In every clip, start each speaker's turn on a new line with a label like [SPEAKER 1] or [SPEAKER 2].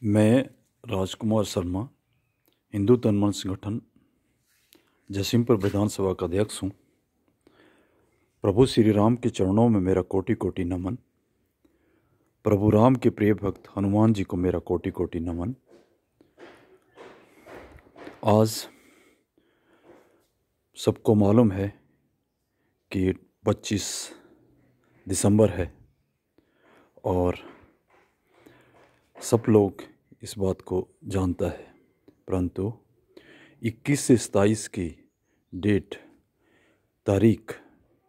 [SPEAKER 1] मैं राजकुमार शर्मा हिंदू तनमन संगठन जसीमपुर विधानसभा का अध्यक्ष हूँ। प्रभु श्री राम के चरणों में मेरा कोटि कोटि नमन। प्रभु राम के प्रिय भक्त हनुमान जी को मेरा कोटि कोटि नमन। आज सबको मालूम है कि 25 दिसंबर है और सब लोग इस बात को जानता है, परंतु 21 से 27 की डेट तारीख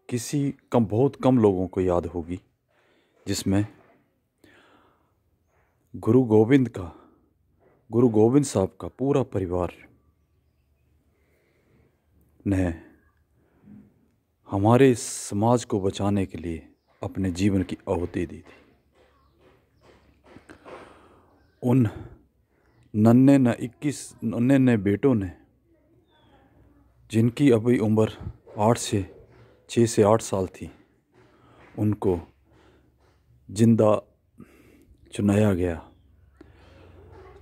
[SPEAKER 1] बहुत कम लोगों को याद होगी, जिसमें गुरु गोविंद साहब का पूरा परिवार ने हमारे समाज को बचाने के लिए अपने जीवन की आहुति दी थी। उन नन्हे बेटों ने, जिनकी अभी उम्र 6 से 8 साल थी, उनको जिंदा चुनाया गया।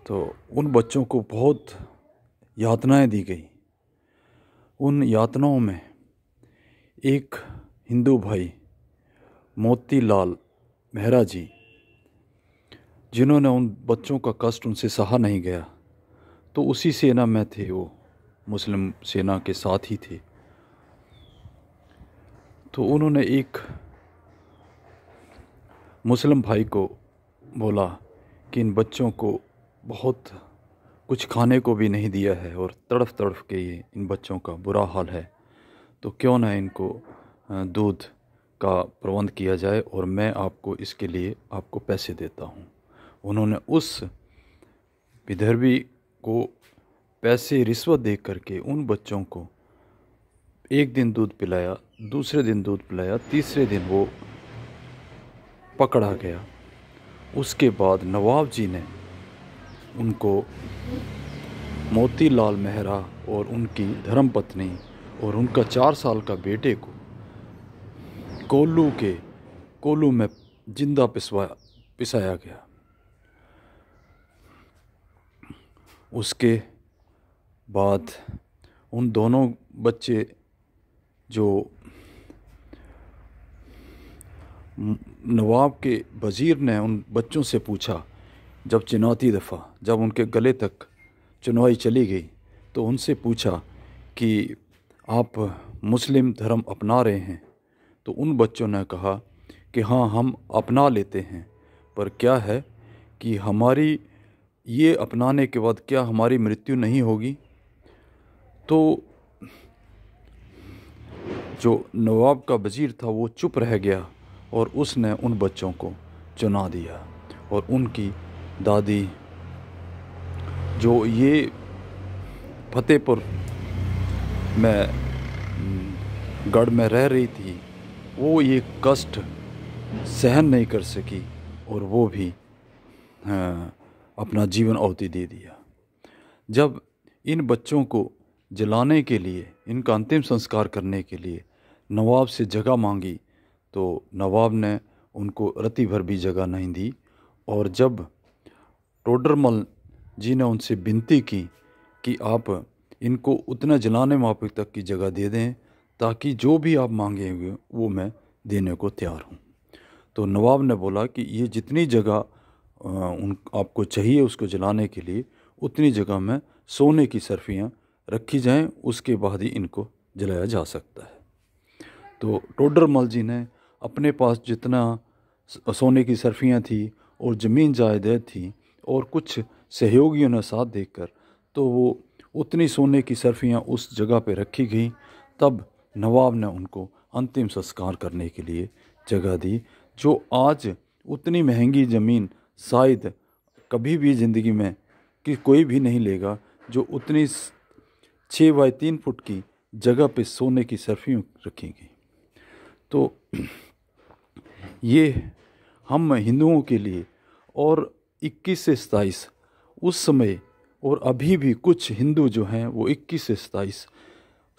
[SPEAKER 1] तो उन बच्चों को बहुत यातनाएं दी गई। उन यातनाओं में एक हिंदू भाई मोतीलाल मेहरा जी, जिन्होंने उन बच्चों का कष्ट उनसे सहा नहीं गया, तो उसी सेना में थे, वो मुस्लिम सेना के साथ ही थे। तो उन्होंने एक मुस्लिम भाई को बोला कि इन बच्चों को बहुत कुछ खाने को भी नहीं दिया है और तड़फ के ये इन बच्चों का बुरा हाल है, तो क्यों ना इनको दूध का प्रबंध किया जाए और मैं आपको इसके लिए आपको पैसे देता हूँ। उन्होंने उस विदर्भी को पैसे रिश्वत दे करके उन बच्चों को एक दिन दूध पिलाया, दूसरे दिन दूध पिलाया, तीसरे दिन वो पकड़ा गया। उसके बाद नवाब जी ने उनको मोतीलाल मेहरा और उनकी धर्मपत्नी और उनका 4 साल का बेटे को कोल्लू में जिंदा पिसाया गया। उसके बाद उन दोनों बच्चे, जो नवाब के वज़ीर ने उन बच्चों से पूछा, जब उनके गले तक चुनवाई चली गई, तो उनसे पूछा कि आप मुस्लिम धर्म अपना रहे हैं? तो उन बच्चों ने कहा कि हाँ, हम अपना लेते हैं, पर क्या है कि हमारी ये अपनाने के बाद क्या हमारी मृत्यु नहीं होगी? तो जो नवाब का वज़ीर था वो चुप रह गया और उसने उन बच्चों को चुना दिया। और उनकी दादी, जो ये फतेहपुर में गढ़ में रह रही थी, वो ये कष्ट सहन नहीं कर सकी और वो भी अपना जीवन आहुति दे दिया। जब इन बच्चों को जलाने के लिए, इनका अंतिम संस्कार करने के लिए नवाब से जगह मांगी, तो नवाब ने उनको रत्ती भर भी जगह नहीं दी। और जब टोडरमल जी ने उनसे विनती की कि आप इनको उतना जलाने मापे तक की जगह दे दें, ताकि जो भी आप मांगेंगे वो मैं देने को तैयार हूँ। तो नवाब ने बोला कि ये जितनी जगह आपको चाहिए उसको जलाने के लिए, उतनी जगह में सोने की सर्फियाँ रखी जाएं, उसके बाद ही इनको जलाया जा सकता है। तो टोडरमल जी ने अपने पास जितना सोने की सर्फियाँ थी और ज़मीन जायदाद थी और कुछ सहयोगियों ने साथ देकर, तो वो उतनी सोने की सर्फियाँ उस जगह पे रखी गई। तब नवाब ने उनको अंतिम संस्कार करने के लिए जगह दी, जो आज उतनी महंगी ज़मीन शायद कभी भी ज़िंदगी में कि कोई भी नहीं लेगा, जो उतनी 6 बाई 3 फुट की जगह पे सोने की सर्फियाँ रखी गई। तो ये हम हिंदुओं के लिए, और 21 से 27 उस समय, और अभी भी कुछ हिंदू जो हैं वो 21 से 27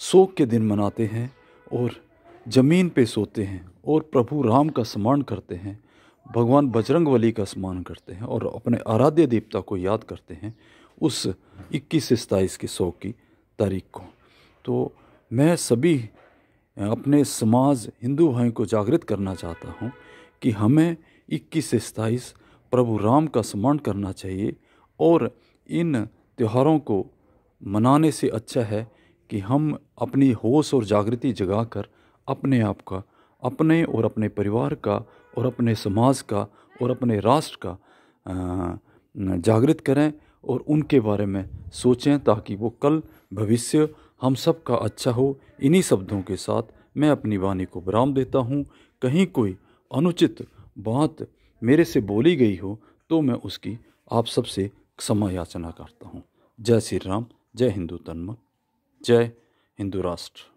[SPEAKER 1] शोक के दिन मनाते हैं और ज़मीन पे सोते हैं और प्रभु राम का स्मरण करते हैं। भगवान बजरंगबली का स्मरण करते हैं और अपने आराध्य देवता को याद करते हैं उस 21 से 27 की 100 की तारीख को। तो मैं सभी अपने समाज हिंदू भाइयों को जागृत करना चाहता हूँ कि हमें 21 से 27 प्रभु राम का स्मरण करना चाहिए और इन त्योहारों को मनाने से अच्छा है कि हम अपनी होश और जागृति जगाकर अपने आप का, अपने और अपने परिवार का और अपने समाज का और अपने राष्ट्र का जागृत करें और उनके बारे में सोचें ताकि वो कल भविष्य हम सब का अच्छा हो। इन्हीं शब्दों के साथ मैं अपनी वाणी को विराम देता हूँ। कहीं कोई अनुचित बात मेरे से बोली गई हो तो मैं उसकी आप सबसे क्षमा याचना करता हूँ। जय श्री राम, जय हिंदू तन्मय, जय हिंदू राष्ट्र।